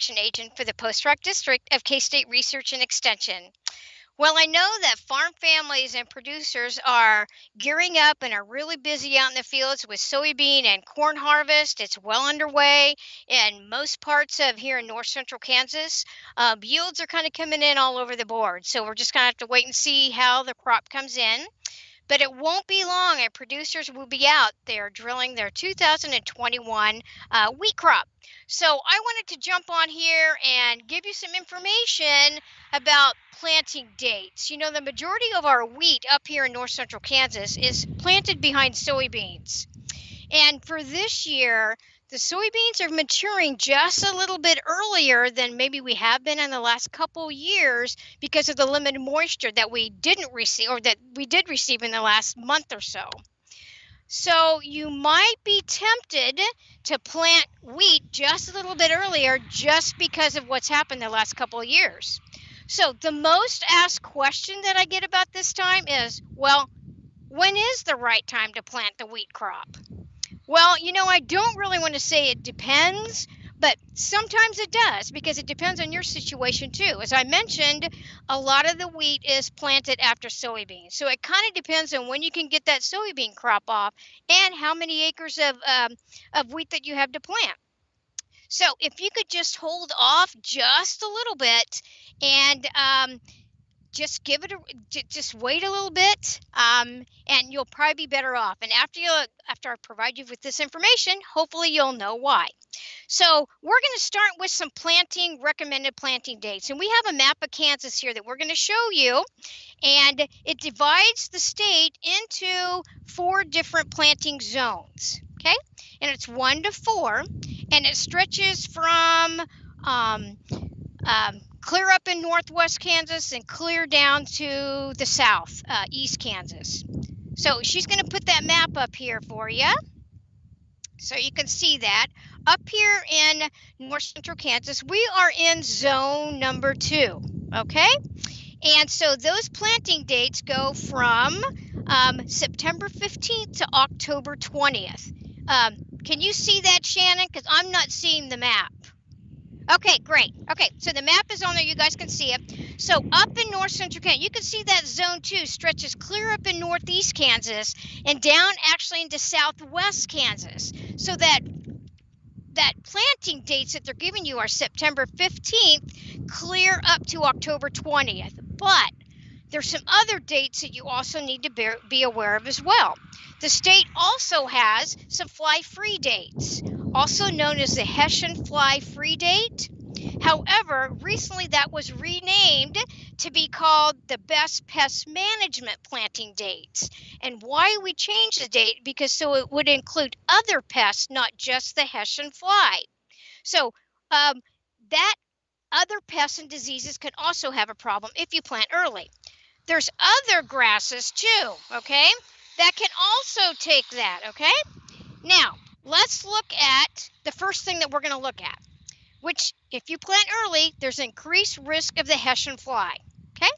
Protection Agent for the Post-Rock District of K-State Research and Extension. Well, I know that farm families and producers are gearing up and are really busy out in the fields with soybean and corn harvest. It's well underway in most parts of here in north central Kansas. Yields are kind of coming in all over the board. So we're just going to have to wait and see how the crop comes in. But it won't be long and producers will be out there drilling their 2021 wheat crop. So I wanted to jump on here and give you some information about planting dates. You know, the majority of our wheat up here in north central Kansas is planted behind soybeans. And for this year, the soybeans are maturing just a little bit earlier than maybe we have been in the last couple years because of the limited moisture that we didn't receive or that we did receive in the last month or so. So you might be tempted to plant wheat just a little bit earlier just because of what's happened the last couple of years. So the most asked question that I get about this time is, well, when is the right time to plant the wheat crop? Well, you know, I don't really want to say it depends, but sometimes it does because it depends on your situation too. As I mentioned, a lot of the wheat is planted after soybeans. So it kind of depends on when you can get that soybean crop off and how many acres of wheat that you have to plant. So if you could just hold off just a little bit and just just wait a little bit, and you'll probably be better off. And after I provide you with this information, hopefully you'll know why. So we're going to start with some recommended planting dates. And we have a map of Kansas here that we're going to show you. And it divides the state into 4 different planting zones. Okay. And it's 1 to 4. And it stretches from clear up in northwest Kansas and clear down to the south, east Kansas. So she's going to put that map up here for you so you can see that. Up here in north central Kansas, we are in zone number 2, okay? And so those planting dates go from September 15th to October 20th. Can you see that, Shannon? Because I'm not seeing the map. Okay, great. Okay, so the map is on there. You guys can see it. So up in north central Kansas, you can see that zone 2 stretches clear up in northeast Kansas and down actually into southwest Kansas. So that planting dates that they're giving you are September 15th, clear up to October 20th. But there's some other dates that you also need to be aware of as well. The state also has some fly-free dates, also known as the Hessian Fly free date. However, recently that was renamed to be called the Best Pest Management planting dates. And why we changed the date? Because so it would include other pests, not just the Hessian Fly. So that other pests and diseases can also have a problem if you plant early. There's other grasses too, okay, that can also take that, okay? Now, let's look at the first thing that we're going to look at, which if you plant early, there's increased risk of the Hessian Fly, okay?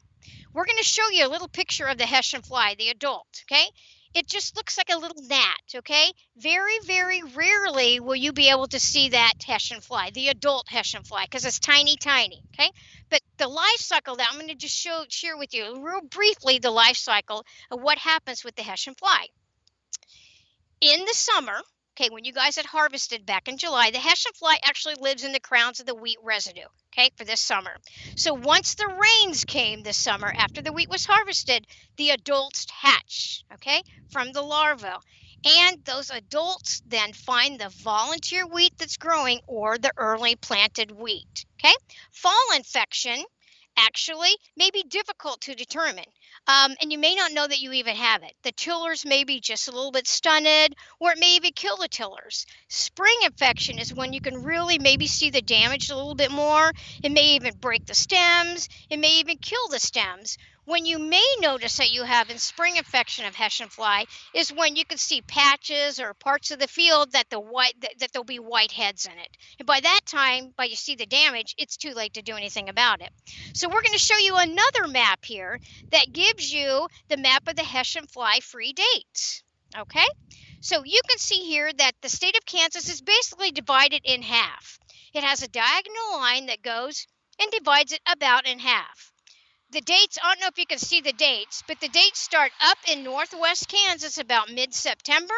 We're going to show you a little picture of the Hessian Fly, the adult, okay? It just looks like a little gnat, okay? Very, very rarely will you be able to see that Hessian Fly, the adult Hessian Fly, because it's tiny, tiny, okay? But the life cycle that I'm going to just share with you real briefly, the life cycle of what happens with the Hessian Fly. In the summer, okay, when you guys had harvested back in July, the Hessian Fly actually lives in the crowns of the wheat residue, okay, for this summer. So once the rains came this summer, after the wheat was harvested, the adults hatch, okay, from the larvae. And those adults then find the volunteer wheat that's growing or the early planted wheat, okay? Fall infection actually may be difficult to determine. And you may not know that you even have it. The tillers may be just a little bit stunted, or it may even kill the tillers. Spring infection is when you can really maybe see the damage a little bit more. It may even break the stems. It may even kill the stems. When you may notice that you have in spring infection of Hessian Fly is when you can see patches or parts of the field that there'll be white heads in it. And by that time, by you see the damage, it's too late to do anything about it. So we're going to show you another map here that gives you the map of the Hessian Fly free dates. Okay? So you can see here that the state of Kansas is basically divided in half. It has a diagonal line that goes and divides it about in half. The dates, I don't know if you can see the dates, but the dates start up in northwest Kansas about mid-September,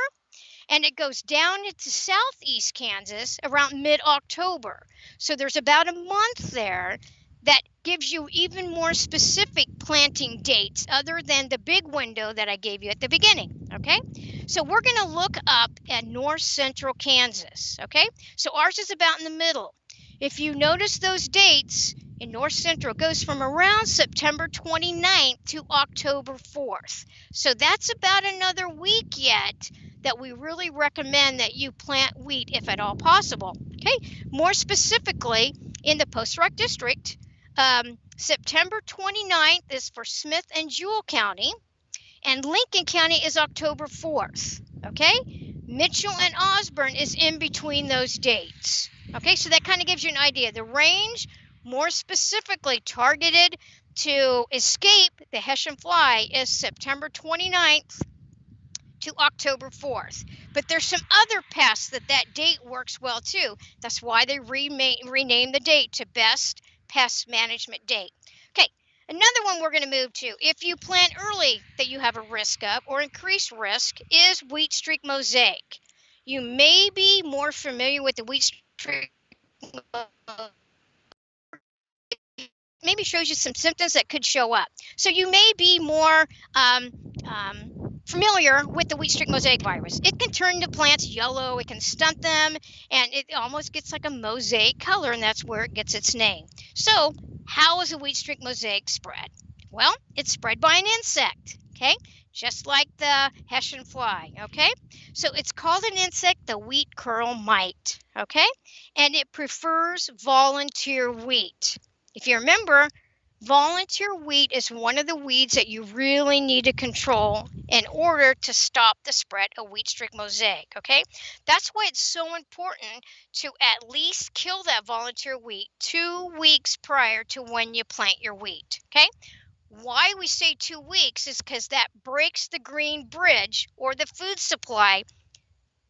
and it goes down into southeast Kansas around mid-October. So there's about a month there that gives you even more specific planting dates other than the big window that I gave you at the beginning, okay? So we're going to look up at north central Kansas, okay? So ours is about in the middle. If you notice those dates in north central, it goes from around September 29th to October 4th. So that's about another week yet that we really recommend that you plant wheat if at all possible. Okay, more specifically in the Post-Rock District, September 29th is for Smith and Jewell County, and Lincoln County is October 4th. Okay, Mitchell and Osborne is in between those dates. Okay, so that kind of gives you an idea. The range, more specifically targeted to escape the Hessian fly, is September 29th to October 4th. But there's some other pests that date works well too. That's why they renamed the date to Best Pest Management Date. Okay, another one we're going to move to, if you plant early that you have a risk of or increased risk, is wheat streak mosaic. You may be more familiar with the wheat streak mosaic. Maybe shows you some symptoms that could show up. So you may be more familiar with the wheat streak mosaic virus. It can turn the plants yellow, it can stunt them, and it almost gets like a mosaic color, and that's where it gets its name. So how is a wheat streak mosaic spread? Well, it's spread by an insect, okay? Just like the Hessian fly, okay? So it's called an insect, the wheat curl mite, okay? And it prefers volunteer wheat. If you remember, volunteer wheat is one of the weeds that you really need to control in order to stop the spread of wheat streak mosaic, okay? That's why it's so important to at least kill that volunteer wheat 2 weeks prior to when you plant your wheat, okay? Why we say 2 weeks is because that breaks the green bridge or the food supply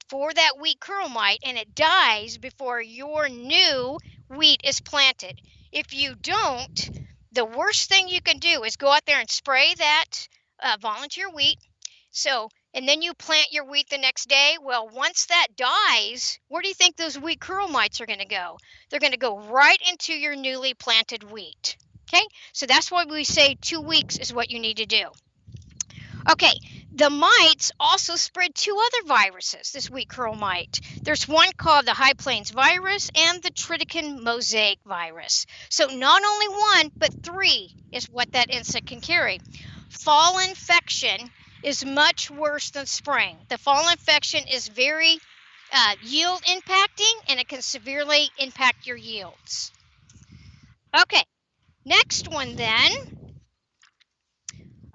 for that wheat curl mite, and it dies before your new wheat is planted. If you don't, the worst thing you can do is go out there and spray that volunteer wheat. And then you plant your wheat the next day. Well, once that dies, where do you think those wheat curl mites are going to go? They're going to go right into your newly planted wheat. Okay, so that's why we say 2 weeks is what you need to do. Okay, the mites also spread 2 other viruses, this wheat curl mite. There's one called the High Plains virus and the triticum mosaic virus. So not only 1, but 3 is what that insect can carry. Fall infection is much worse than spring. The fall infection is very yield impacting, and it can severely impact your yields. Okay, next one then.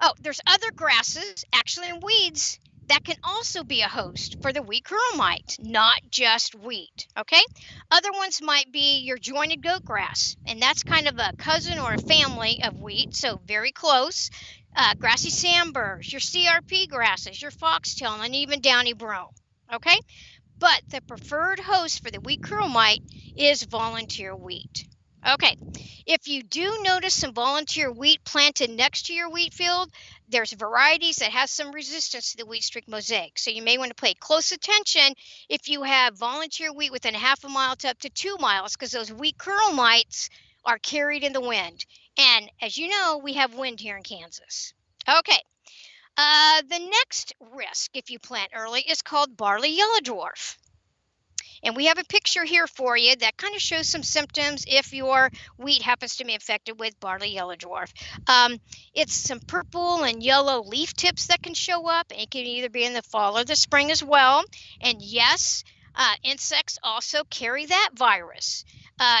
Oh, there's other grasses, actually, and weeds that can also be a host for the wheat curl mite, not just wheat, okay? Other ones might be your jointed goat grass, and that's kind of a cousin or a family of wheat, so very close. Grassy sandburrs, your CRP grasses, your foxtail, and even downy brome, okay? But the preferred host for the wheat curl mite is volunteer wheat. Okay, if you do notice some volunteer wheat planted next to your wheat field, there's varieties that have some resistance to the wheat streak mosaic. So you may want to pay close attention if you have volunteer wheat within 1/2 mile to up to 2 miles, because those wheat curl mites are carried in the wind. And as you know, we have wind here in Kansas. Okay, the next risk if you plant early is called barley yellow dwarf. And we have a picture here for you that kind of shows some symptoms if your wheat happens to be infected with barley yellow dwarf. It's some purple and yellow leaf tips that can show up, and it can either be in the fall or the spring as well. And yes, insects also carry that virus.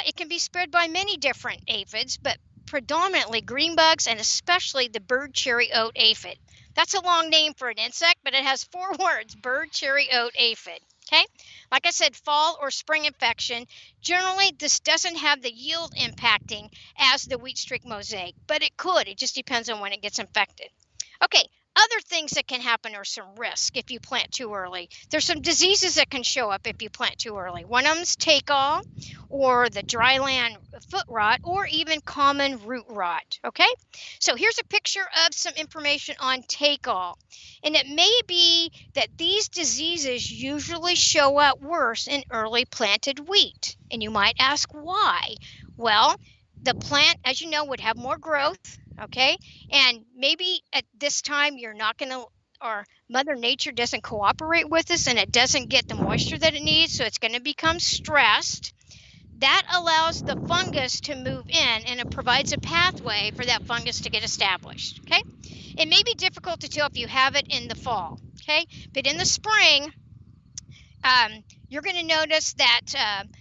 It can be spread by many different aphids, but predominantly green bugs, and especially the bird cherry oat aphid. That's a long name for an insect, but it has 4 words, bird cherry oat aphid. Okay, like I said, fall or spring infection. Generally, this doesn't have the yield impacting as the wheat streak mosaic, but it could. It just depends on when it gets infected. Okay, Other things that can happen are some risk if you plant too early. There's some diseases that can show up if you plant too early. One of them is take-all, or the dryland foot rot, or even common root rot. Okay, so here's a picture of some information on take-all. And it may be that these diseases usually show up worse in early planted wheat. And you might ask why. Well, the plant, as you know, would have more growth. Okay, and maybe at this time you're not going to, or Mother Nature doesn't cooperate with us and it doesn't get the moisture that it needs, so it's going to become stressed. That allows the fungus to move in, and it provides a pathway for that fungus to get established. Okay, it may be difficult to tell if you have it in the fall. Okay, but in the spring, you're going to notice that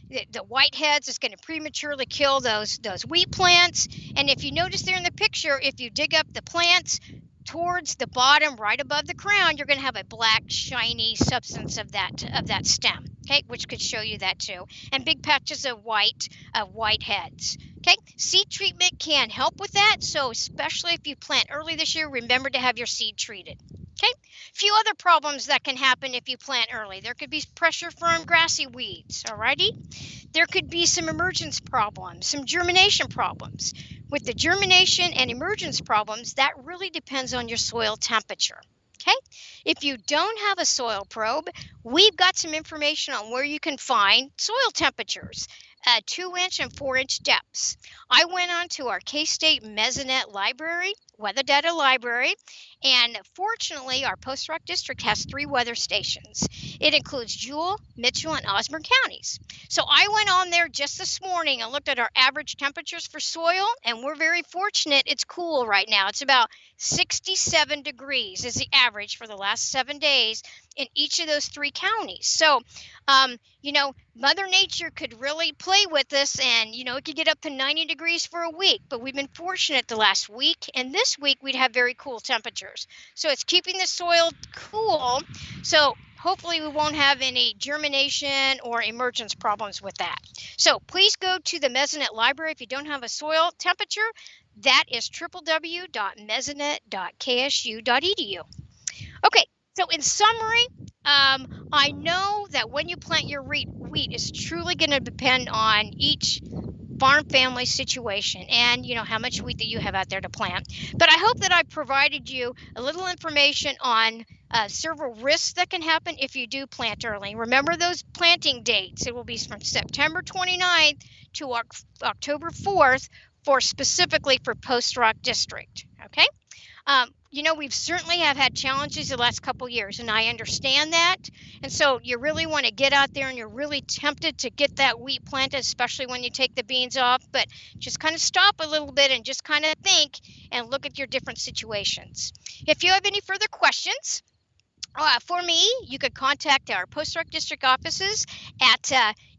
the whiteheads is going to prematurely kill those wheat plants. And if you notice there in the picture, if you dig up the plants towards the bottom, right above the crown, you're going to have a black, shiny substance of that stem. Okay, which could show you that too. And big patches of whiteheads. Okay, seed treatment can help with that. So especially if you plant early this year, remember to have your seed treated. Okay, a few other problems that can happen if you plant early. There could be pressure from grassy weeds, alrighty? There could be some emergence problems, some germination problems. With the germination and emergence problems, that really depends on your soil temperature. Okay, if you don't have a soil probe, we've got some information on where you can find soil temperatures. 2-inch and 4-inch depths. I went on to our K-State Mesonet library, weather data library, and fortunately our Post-Rock district has 3 weather stations. It includes Jewell, Mitchell, and Osborne counties. So I went on there just this morning and looked at our average temperatures for soil, and we're very fortunate. It's cool right now. It's about 67 degrees is the average for the last 7 days in each of those 3 counties. So, you know, Mother Nature could really play with us, and, you know, it could get up to 90 degrees for a week, but we've been fortunate the last week, and this week we'd have very cool temperatures. So it's keeping the soil cool, so hopefully we won't have any germination or emergence problems with that. So please go to the Mesonet library if you don't have a soil temperature. That is www.mesonet.ksu.edu. Okay, so in summary, I know that when you plant your wheat is truly going to depend on each farm family situation and, you know, how much wheat that you have out there to plant. But I hope that I provided you a little information on several risks that can happen if you do plant early. Remember those planting dates. It will be from September 29th to October 4th specifically for Post-Rock District. Okay. You know, we've certainly have had challenges the last couple years, and I understand that. And so you really want to get out there, and you're really tempted to get that wheat planted, especially when you take the beans off. But just kind of stop a little bit and just kind of think and look at your different situations. If you have any further questions for me, you could contact our Post-Rock District offices at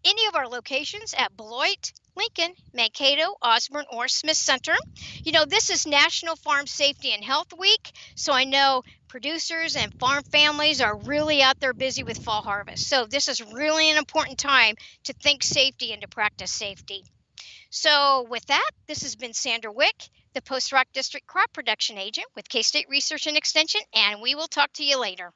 any of our locations at Beloit, Lincoln, Mankato, Osborne, or Smith Center. You know, this is National Farm Safety and Health Week, so I know producers and farm families are really out there busy with fall harvest. So this is really an important time to think safety and to practice safety. So with that, this has been Sandra Wick, the Post-Rock District Crop Production Agent with K-State Research and Extension, and we will talk to you later.